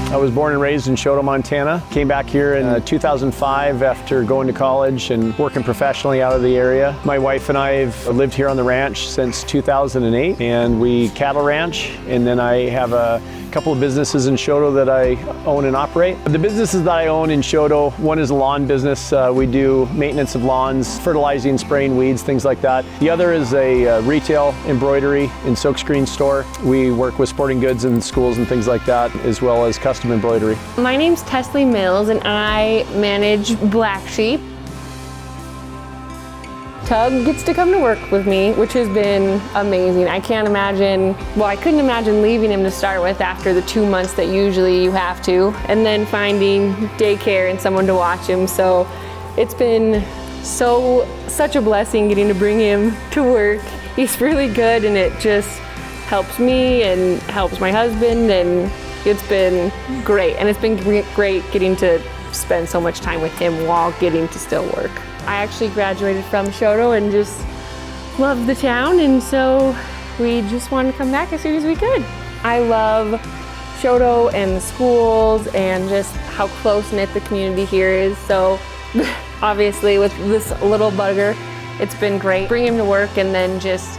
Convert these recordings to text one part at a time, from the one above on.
I was born and raised in Choteau, Montana. Came back here in 2005 after going to college and working professionally out of the area. My wife and I have lived here on the ranch since 2008, and we cattle ranch, and then I have a couple of businesses in Choteau that I own and operate. The businesses that I own in Choteau, one is a lawn business. We do maintenance of lawns, fertilizing, spraying weeds, things like that. The other is a retail embroidery and silkscreen store. We work with sporting goods and schools and things like that, as well as custom embroidery. My name's Tesley Mills and I manage Black Sheep. Tug gets to come to work with me, which has been amazing. I can't imagine, well, I couldn't imagine leaving him to start with after the 2 months that usually you have to, and then finding daycare and someone to watch him. So it's been such a blessing getting to bring him to work. He's really good, and it just helps me and helps my husband, and it's been great. And it's been great getting to spend so much time with him while getting to still work. I actually graduated from Choteau and just loved the town, and so we just wanted to come back as soon as we could. I love Choteau and the schools and just how close-knit the community here is. So obviously with this little bugger, it's been great. Bring him to work and then just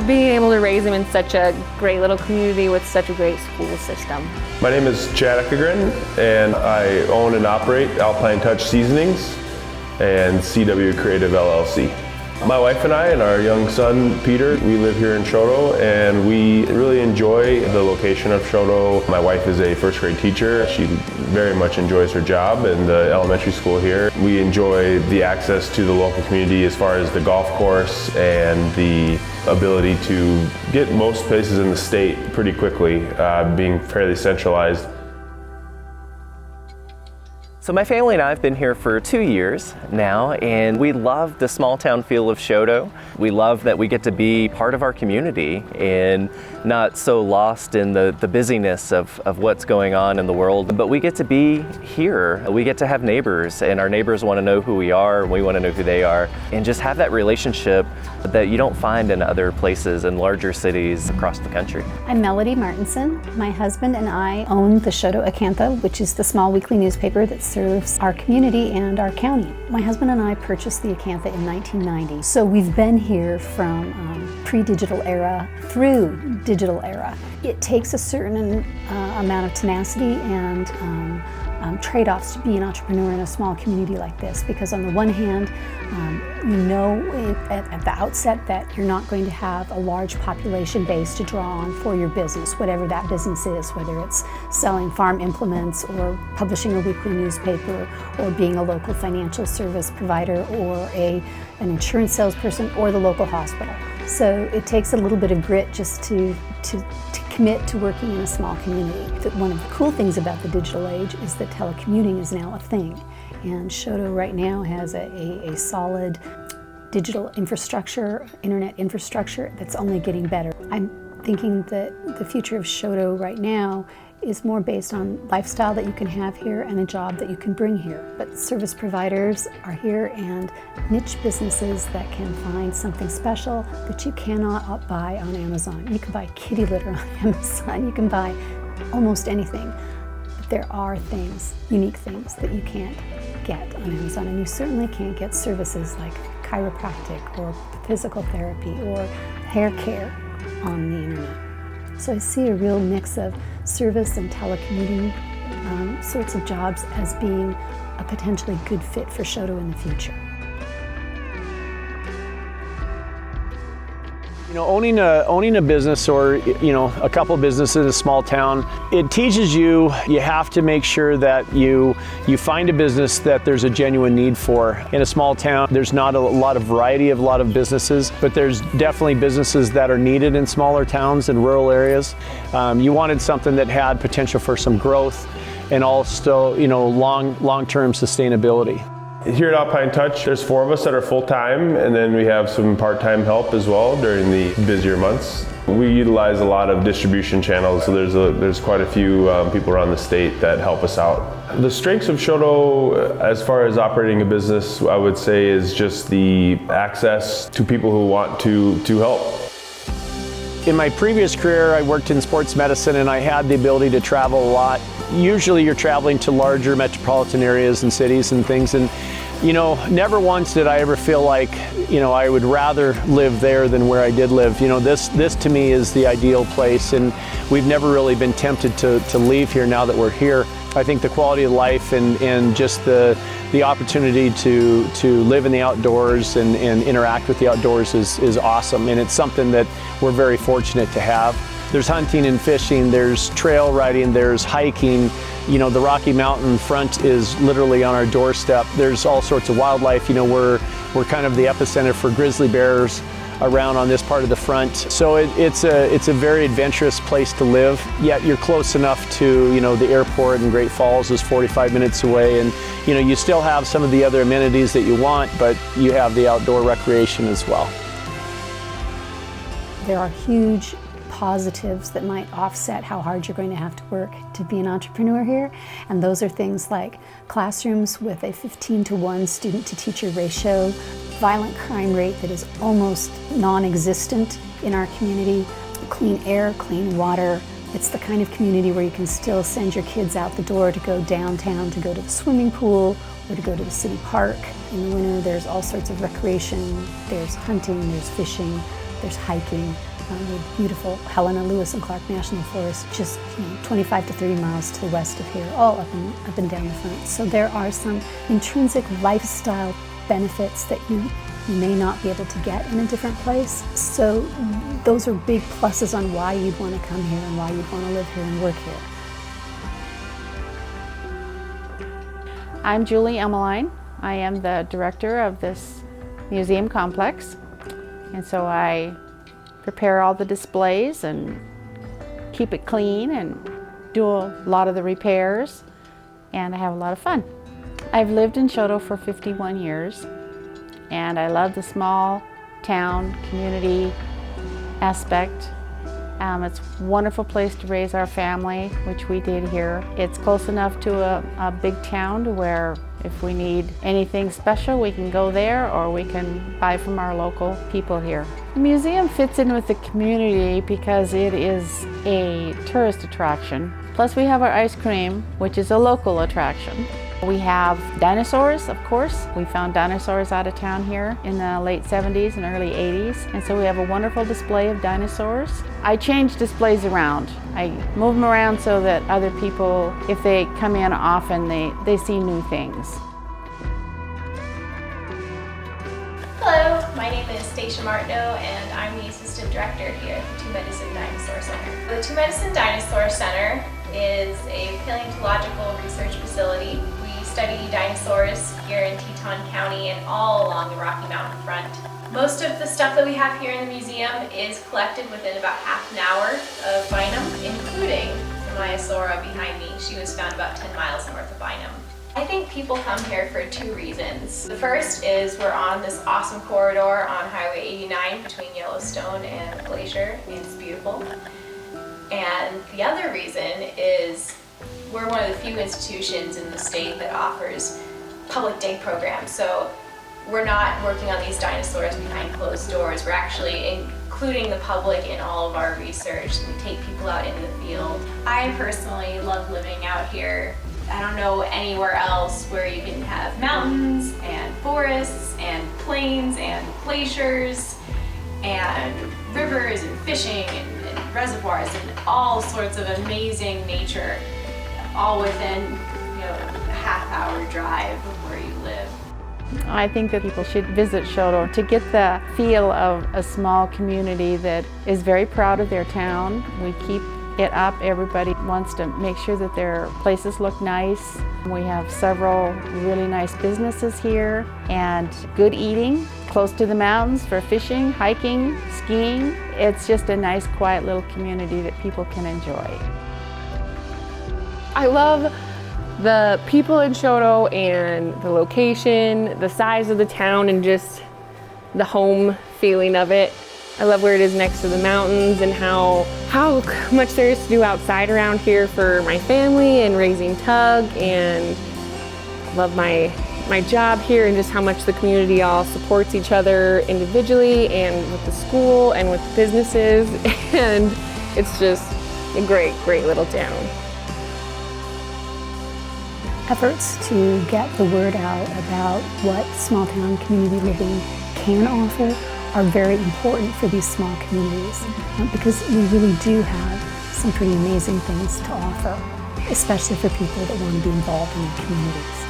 being able to raise him in such a great little community with such a great school system. My name is Chad Eckegren, and I own and operate Alpine Touch Seasonings and CW Creative LLC. My wife and I and our young son, Peter, we live here in Choteau, and we really enjoy the location of Choteau. My wife is a first grade teacher. She very much enjoys her job in the elementary school here. We enjoy the access to the local community as far as the golf course and the ability to get most places in the state pretty quickly, being fairly centralized. So my family and I have been here for 2 years now, and we love the small town feel of Choteau. We love that we get to be part of our community and not so lost in the busyness of what's going on in the world, but we get to be here. We get to have neighbors, and our neighbors want to know who we are, and we want to know who they are, and just have that relationship that you don't find in other places in larger cities across the country. I'm Melody Martinson. My husband and I own the Choteau Acantha, which is the small weekly newspaper that serves our community and our county. My husband and I purchased the Acantha in 1990, so we've been here from pre-digital era through digital era. It takes a certain amount of tenacity and trade-offs to be an entrepreneur in a small community like this, because on the one hand, you know at the outset that you're not going to have a large population base to draw on for your business, whatever that business is, whether it's selling farm implements or publishing a weekly newspaper or being a local financial service provider or an insurance salesperson or the local hospital. So it takes a little bit of grit just to commit to working in a small community. One of the cool things about the digital age is that telecommuting is now a thing. And Choteau right now has a solid digital infrastructure, internet infrastructure that's only getting better. I'm thinking that the future of Choteau right now is more based on lifestyle that you can have here and a job that you can bring here. But service providers are here and niche businesses that can find something special that you cannot buy on Amazon. You can buy kitty litter on Amazon, you can buy almost anything. But there are things, unique things that you can't get on Amazon, and you certainly can't get services like chiropractic or physical therapy or hair care on the internet. So I see a real mix of service and telecommuting sorts of jobs as being a potentially good fit for Choteau in the future. You know, owning a business or, you know, a couple of businesses in a small town, it teaches you have to make sure that you find a business that there's a genuine need for. In a small town, there's not a lot of variety of a lot of businesses, but there's definitely businesses that are needed in smaller towns and rural areas. You wanted something that had potential for some growth and also, you know, long-term sustainability. Here at Alpine Touch, there's 4 of us that are full-time, and then we have some part-time help as well during the busier months. We utilize a lot of distribution channels, so there's quite a few people around the state that help us out. The strengths of Choteau, as far as operating a business, I would say is just the access to people who want to help. In my previous career, I worked in sports medicine and I had the ability to travel a lot. Usually you're traveling to larger metropolitan areas and cities and things, and never once did I ever feel like, I would rather live there than where I did live. This to me is the ideal place, and we've never really been tempted to leave here now that we're here. I think the quality of life and just the opportunity to live in the outdoors and interact with the outdoors is awesome, and it's something that we're very fortunate to have. There's hunting and fishing, there's trail riding, there's hiking. The Rocky Mountain front is literally on our doorstep. There's all sorts of wildlife. We're kind of the epicenter for grizzly bears around on this part of the front. So it's a very adventurous place to live, yet you're close enough to the airport, and Great Falls is 45 minutes away, and you still have some of the other amenities that you want, but you have the outdoor recreation as well. There are huge positives that might offset how hard you're going to have to work to be an entrepreneur here, and those are things like classrooms with a 15-to-1 student-to-teacher ratio, violent crime rate that is almost non-existent in our community, clean air, clean water. It's the kind of community where you can still send your kids out the door to go downtown, to go to the swimming pool, or to go to the city park. In the winter, there's all sorts of recreation. There's hunting, there's fishing, there's hiking. The beautiful Helena, Lewis, and Clark National Forest, just 25 to 30 miles to the west of here, all up and down the front. So there are some intrinsic lifestyle benefits that you may not be able to get in a different place. So those are big pluses on why you'd want to come here and why you'd want to live here and work here. I'm Julie Emmeline. I am the director of this museum complex, and so I prepare all the displays and keep it clean and do a lot of the repairs, and I have a lot of fun. I've lived in Choteau for 51 years, and I love the small town community aspect. It's a wonderful place to raise our family, which we did here. It's close enough to a big town to where if we need anything special, we can go there, or we can buy from our local people here. The museum fits in with the community because it is a tourist attraction. Plus we have our ice cream, which is a local attraction. We have dinosaurs, of course. We found dinosaurs out of town here in the late 70s and early 80s, and so we have a wonderful display of dinosaurs. I change displays around. I move them around so that other people, if they come in often, they see new things. Hello, my name is Stacia Martineau, and I'm the Assistant Director here at the Two Medicine Dinosaur Center. The Two Medicine Dinosaur Center is a paleontological research facility. We study dinosaurs here in Teton County and all along the Rocky Mountain front. Most of the stuff that we have here in the museum is collected within about half an hour of Bynum, including the Maiasaura behind me. She was found about 10 miles north of Bynum. I think people come here for two reasons. The first is we're on this awesome corridor on Highway 89 between Yellowstone and Glacier. It's beautiful. And the other reason is we're one of the few institutions in the state that offers public day programs. So we're not working on these dinosaurs behind closed doors. We're actually including the public in all of our research. We take people out into the field. I personally love living out here. I don't know anywhere else where you can have mountains and forests and plains and glaciers and rivers and fishing and reservoirs and all sorts of amazing nature, all within a half-hour drive of where you live. I think that people should visit Choteau to get the feel of a small community that is very proud of their town. We keep it up. Everybody wants to make sure that their places look nice. We have several really nice businesses here and good eating close to the mountains for fishing, hiking, skiing. It's just a nice, quiet little community that people can enjoy. I love the people in Choteau and the location, the size of the town, and just the home feeling of it. I love where it is next to the mountains and how much there is to do outside around here for my family and raising Tug, and I love my job here and just how much the community all supports each other individually and with the school and with businesses, and it's just a great little town. Efforts to get the word out about what small town community living can offer are very important for these small communities, because we really do have some pretty amazing things to offer, especially for people that want to be involved in their communities.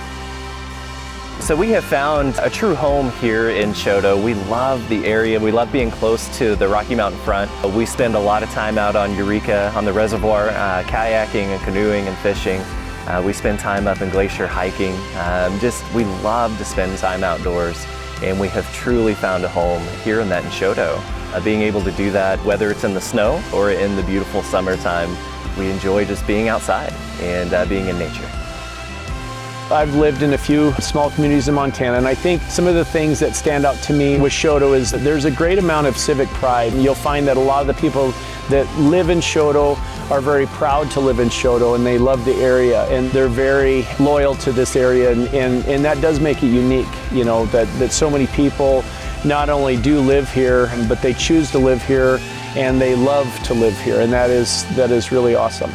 So we have found a true home here in Choteau. We love the area. We love being close to the Rocky Mountain front. We spend a lot of time out on Eureka, on the reservoir, kayaking and canoeing and fishing. We spend time up in Glacier hiking. We love to spend time outdoors, and we have truly found a home here in Choteau. Being able to do that, whether it's in the snow or in the beautiful summertime, we enjoy just being outside and being in nature. I've lived in a few small communities in Montana, and I think some of the things that stand out to me with Choteau is that there's a great amount of civic pride. You'll find that a lot of the people that live in Choteau are very proud to live in Choteau, and they love the area, and they're very loyal to this area, and that does make it unique, you know, that so many people not only do live here, but they choose to live here, and they love to live here, and that is really awesome.